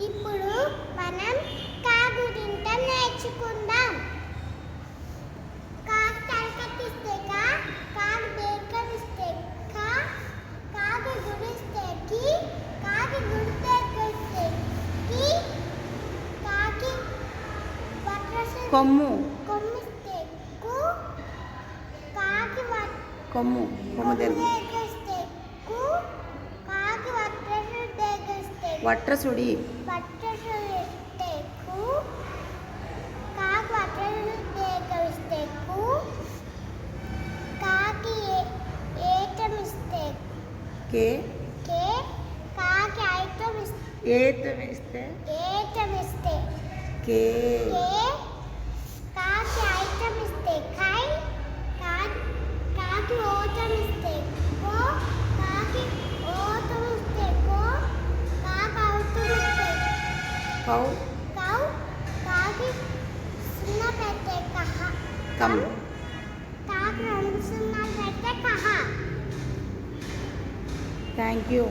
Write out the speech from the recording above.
ఇప్పుడు మనం కా గురించి నేర్చుకుందాం. కాకి తలకట్టిస్తే కా, కాకి దేకరిస్తే కా, కాకి గుడిస్తే కి, కాకి గుడిస్తే కి, కాకి కొమ్ము కొమ్మిస్తే కు, కాకి కొమ్ము దేకరిస్తే కు, కాకి వట్రసుడి వట్రసుడిస్తే కు, కాకి వట్రసుడి కు, కాకి ఏటమిస్తే కే, కాకి ఏతమిస్తే కే, కాకి ఐటమిస్తే కై, కాకి ఓటమిస్తే కో, కాకి ఓటమిస్తే కో, కాకి ఔటమిస్తే కౌ, కాకి సున్నా పెడితే కహ, కమ్. కాకి 2 సున్నాలు పెడితే కహ. Thank you.